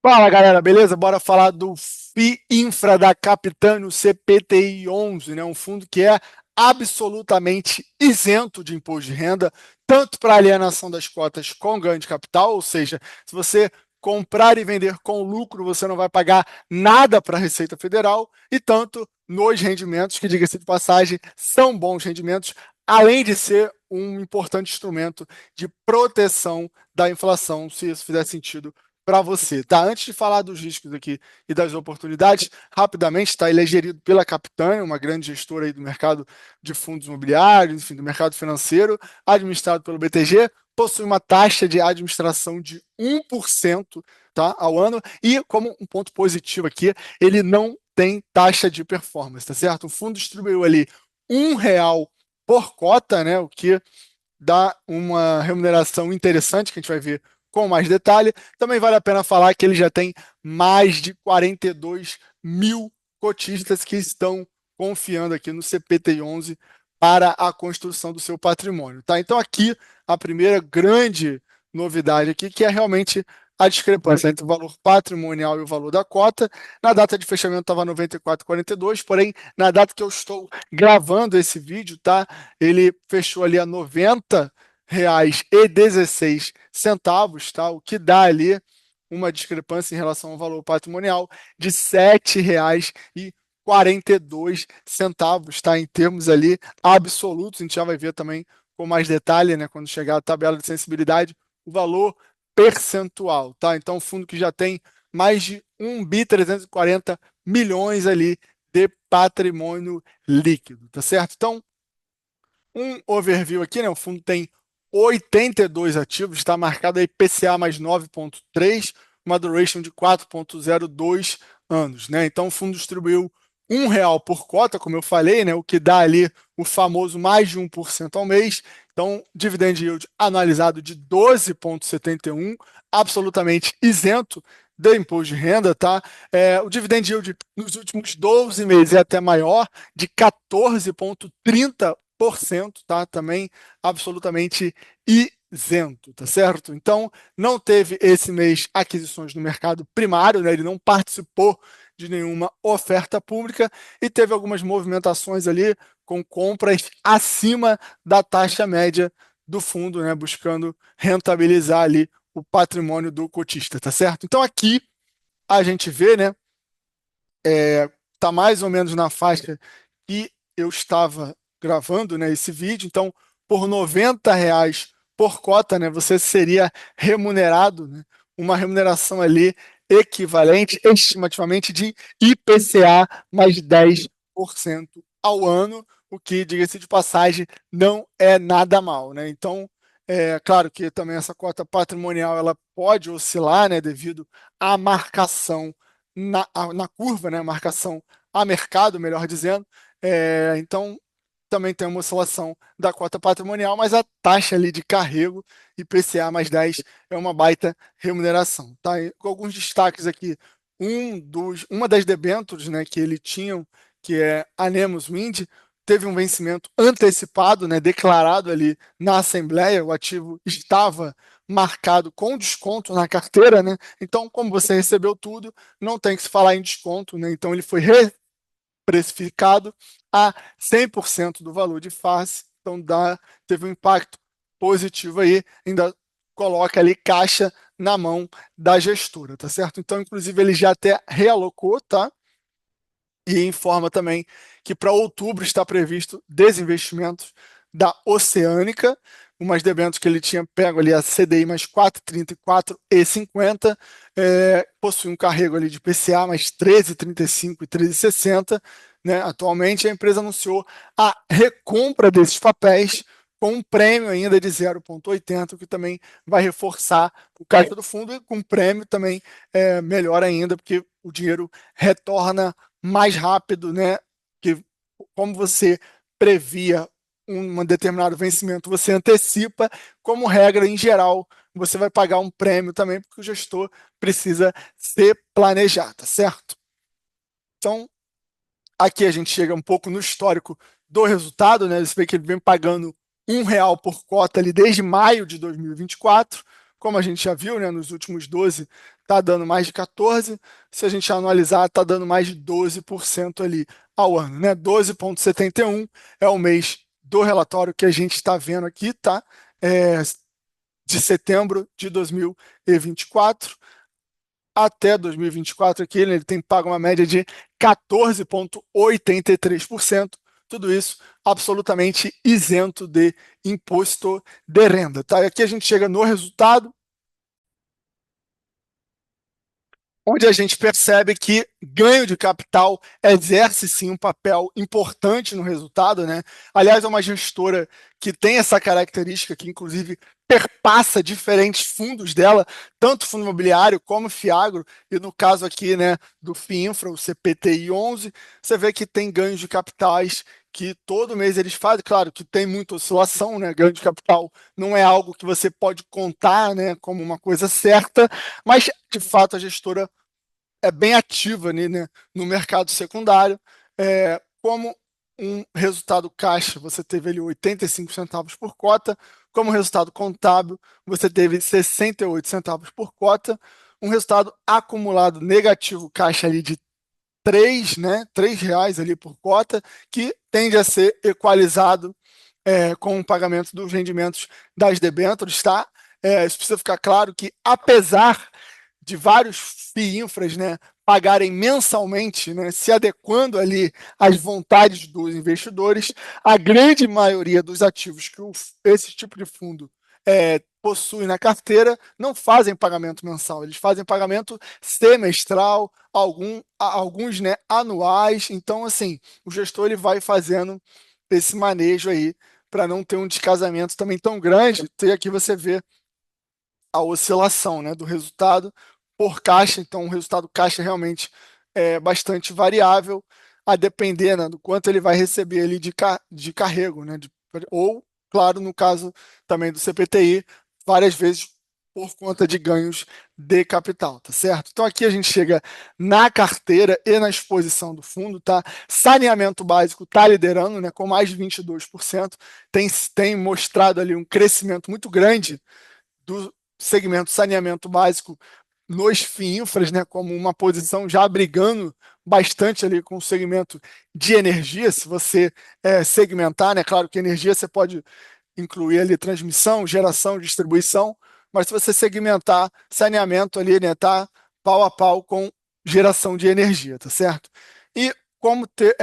Fala galera, beleza? Bora falar do FII Infra da Capitânio CPTI 11, né? Um fundo que é absolutamente isento de imposto de renda, tanto para alienação das cotas com ganho de capital, ou seja, se você comprar e vender com lucro, você não vai pagar nada para a Receita Federal, e tanto nos rendimentos, que diga-se de passagem, são bons rendimentos, além de ser um importante instrumento de proteção da inflação, se isso fizer sentido para você, tá? Antes de falar dos riscos aqui e das oportunidades, rapidamente, tá? Ele é gerido pela Capitânia, uma grande gestora aí do mercado de fundos imobiliários, enfim, do mercado financeiro, administrado pelo BTG, possui uma taxa de administração de 1%, tá, ao ano, e como um ponto positivo aqui, ele não tem taxa de performance, tá certo? O fundo distribuiu ali R$ 1 por cota, né, o que dá uma remuneração interessante, que a gente vai ver com mais detalhe. Também vale a pena falar que ele já tem mais de 42 mil cotistas que estão confiando aqui no CPTI 11 para a construção do seu patrimônio, tá? Então aqui a primeira grande novidade aqui, que é realmente a discrepância entre o valor patrimonial e o valor da cota. Na data de fechamento estava 94,42, porém na data que eu estou gravando esse vídeo, tá? Ele fechou ali a R$ 90,16, tá? O que dá ali uma discrepância em relação ao valor patrimonial de R$ 7,42, tá? Em termos ali absolutos, a gente já vai ver também com mais detalhe, né? Quando chegar a tabela de sensibilidade, o valor percentual, tá? Então, um fundo que já tem mais de 1.340 milhões ali de patrimônio líquido, tá certo? Então, um overview aqui, né? O fundo tem 82 ativos, está marcado aí PCA mais 9,3, uma duration de 4,02 anos, né? Então o fundo distribuiu R$ 1 por cota, como eu falei, né? O que dá ali o famoso mais de 1% ao mês. Então, dividend yield analisado de 12,71, absolutamente isento de imposto de renda, tá? O dividend yield nos últimos 12 meses é até maior, de 14,30%, tá? Também absolutamente isento, tá certo? Então, não teve esse mês aquisições no mercado primário, né? Ele não participou de nenhuma oferta pública e teve algumas movimentações ali com compras acima da taxa média do fundo, né? Buscando rentabilizar ali o patrimônio do cotista, tá certo? Então, aqui a gente vê, né? Tá mais ou menos na faixa que eu estava gravando, né, esse vídeo. Então, por R$ 90 por cota, né, você seria remunerado, né, uma remuneração ali equivalente, estimativamente, de IPCA mais 10% ao ano, o que, diga-se de passagem, não é nada mal, né? Então, é claro que também essa cota patrimonial ela pode oscilar, né, devido à marcação na curva, né, marcação a mercado, melhor dizendo. Então, também tem uma oscilação da cota patrimonial, mas a taxa ali de carrego IPCA mais 10 é uma baita remuneração. Tá? E com alguns destaques aqui, uma das debêntures, né, que ele tinha, que é a Nemos Wind, teve um vencimento antecipado, né, declarado ali na Assembleia, o ativo estava marcado com desconto na carteira, né? Então, como você recebeu tudo, não tem que se falar em desconto, né? Então, ele foi precificado a 100% do valor de face, então teve um impacto positivo aí, ainda coloca ali caixa na mão da gestora, tá certo? Então, inclusive, ele já até realocou, tá? E informa também que para outubro está previsto desinvestimentos da Oceânica, umas debêntures que ele tinha pego ali a CDI mais 4,30 e 4,50, possui um carrego ali de PCA mais 13,35 e 13,60, né? Atualmente a empresa anunciou a recompra desses papéis com um prêmio ainda de 0,80, o que também vai reforçar o caixa do fundo e com um prêmio também melhor ainda, porque o dinheiro retorna mais rápido, né? Que como você previa um determinado vencimento, você antecipa, como regra em geral, você vai pagar um prêmio também, porque o gestor precisa se planejar, tá certo? Então, aqui a gente chega um pouco no histórico do resultado, né? Você vê que ele vem pagando R$ 1 por cota ali desde maio de 2024, como a gente já viu, né, nos últimos 12 está dando mais de 14, se a gente analisar, está dando mais de 12% ali ao ano, né? 12,71 é o mês do relatório que a gente está vendo aqui, tá? De setembro de 2024 até 2024 aqui, ele tem pago uma média de 14,83%, tudo isso absolutamente isento de imposto de renda, tá? E aqui a gente chega no resultado, onde a gente percebe que ganho de capital exerce sim um papel importante no resultado, né? Aliás, é uma gestora que tem essa característica que, inclusive, perpassa diferentes fundos dela, tanto fundo imobiliário como Fiagro, e no caso aqui, né, do FIINFRA, o CPTI 11, você vê que tem ganhos de capitais que todo mês eles fazem, claro que tem muita oscilação, né? Ganho de capital não é algo que você pode contar, né, como uma coisa certa, mas de fato a gestora é bem ativa ali, né, no mercado secundário. Como um resultado caixa, você teve ali 85 centavos por cota, como resultado contábil, você teve 68 centavos por cota, um resultado acumulado negativo caixa ali de 3, né, R$ 3 ali por cota, que tende a ser equalizado com o pagamento dos rendimentos das debêntures, tá? Isso precisa ficar claro que, apesar de vários FIINFRAs, né, pagarem mensalmente, né, se adequando ali às vontades dos investidores, a grande maioria dos ativos que esse tipo de fundo possui na carteira não fazem pagamento mensal, eles fazem pagamento semestral, alguns, né, anuais. Então, assim, o gestor ele vai fazendo esse manejo aí para não ter um descasamento também tão grande. E aqui você vê a oscilação, né, do resultado por caixa. Então, o resultado caixa realmente é bastante variável, a depender, né, do quanto ele vai receber ali de carrego, né, ou, claro, no caso também do CPTI, várias vezes por conta de ganhos de capital, tá certo? Então aqui a gente chega na carteira e na exposição do fundo, tá? Saneamento básico está liderando, né, com mais de 22%, tem mostrado ali um crescimento muito grande do segmento saneamento básico nos FIINFRAs, né, como uma posição já brigando bastante ali com o segmento de energia. Se você segmentar, né, claro que energia você pode incluir ali transmissão, geração, distribuição, mas se você segmentar saneamento ali, né, tá pau a pau com geração de energia, tá certo? E como ter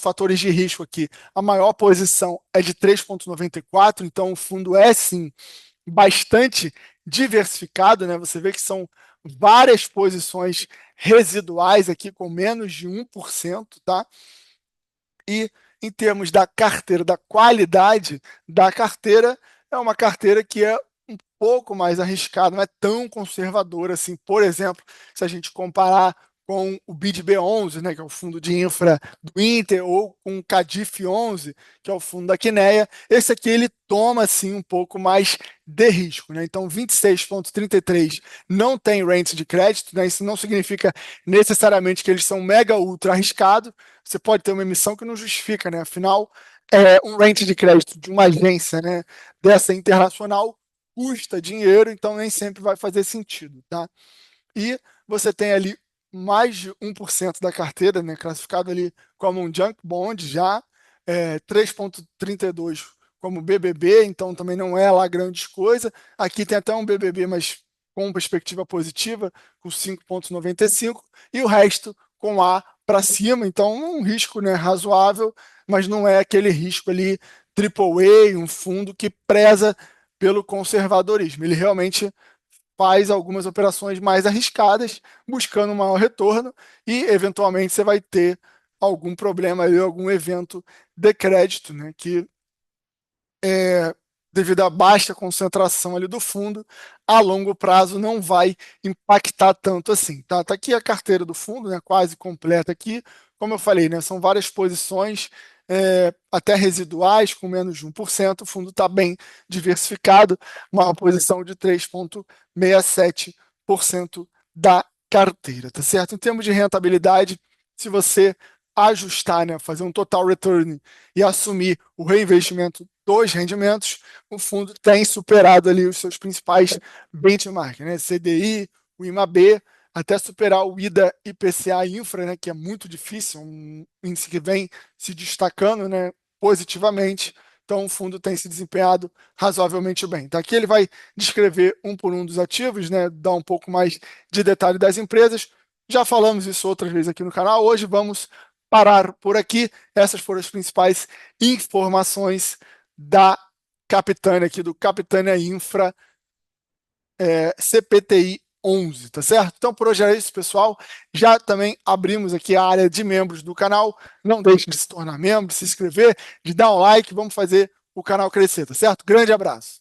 fatores de risco aqui, a maior posição é de 3,94, então o fundo é sim bastante diversificado, né? Você vê que são várias posições residuais aqui com menos de 1%, tá? E em termos da carteira, da qualidade da carteira, é uma carteira que é um pouco mais arriscada, não é tão conservadora assim. Por exemplo, se a gente comparar com o BIDB11, né, que é o fundo de infra do Inter, ou com o CADIF11, que é o fundo da Quineia, esse aqui ele toma assim um pouco mais de risco, né? Então 26,33 não tem range de crédito, né? Isso não significa necessariamente que eles são mega ultra arriscados. Você pode ter uma emissão que não justifica, né? Afinal, um range de crédito de uma agência, né, dessa internacional custa dinheiro, então nem sempre vai fazer sentido, tá? E você tem ali mais de 1% da carteira, né, classificado ali como um junk bond já, 3,32 como BBB, então também não é lá grandes coisa. Aqui tem até um BBB, mas com perspectiva positiva, com 5,95, e o resto com A para cima, então um risco, né, razoável, mas não é aquele risco ali AAA, um fundo que preza pelo conservadorismo. Ele realmente faz algumas operações mais arriscadas, buscando um maior retorno, e eventualmente você vai ter algum problema ali, algum evento de crédito, né, que devido à baixa concentração ali do fundo, a longo prazo não vai impactar tanto assim. Tá aqui a carteira do fundo, né, quase completa aqui. Como eu falei, né, são várias posições, até residuais, com menos de 1%. O fundo está bem diversificado, uma posição de 3,67% da carteira, tá certo? Em termos de rentabilidade, se você ajustar, né, fazer um total return e assumir o reinvestimento dos rendimentos, o fundo tem superado ali os seus principais benchmarks, né? CDI, o IMAB, até superar o IDA IPCA Infra, né? Que é muito difícil, um índice que vem se destacando, né? Positivamente. Então, o fundo tem se desempenhado razoavelmente bem. Então, aqui ele vai descrever um por um dos ativos, né? Dar um pouco mais de detalhe das empresas. Já falamos isso outras vezes aqui no canal. Hoje vamos parar por aqui. Essas foram as principais informações da Capitânia, aqui do Capitânia Infra CPTI 11, tá certo? Então, por hoje é isso, pessoal. Já também abrimos aqui a área de membros do canal. Não deixe de se tornar membro, de se inscrever, de dar um like. Vamos fazer o canal crescer, tá certo? Grande abraço.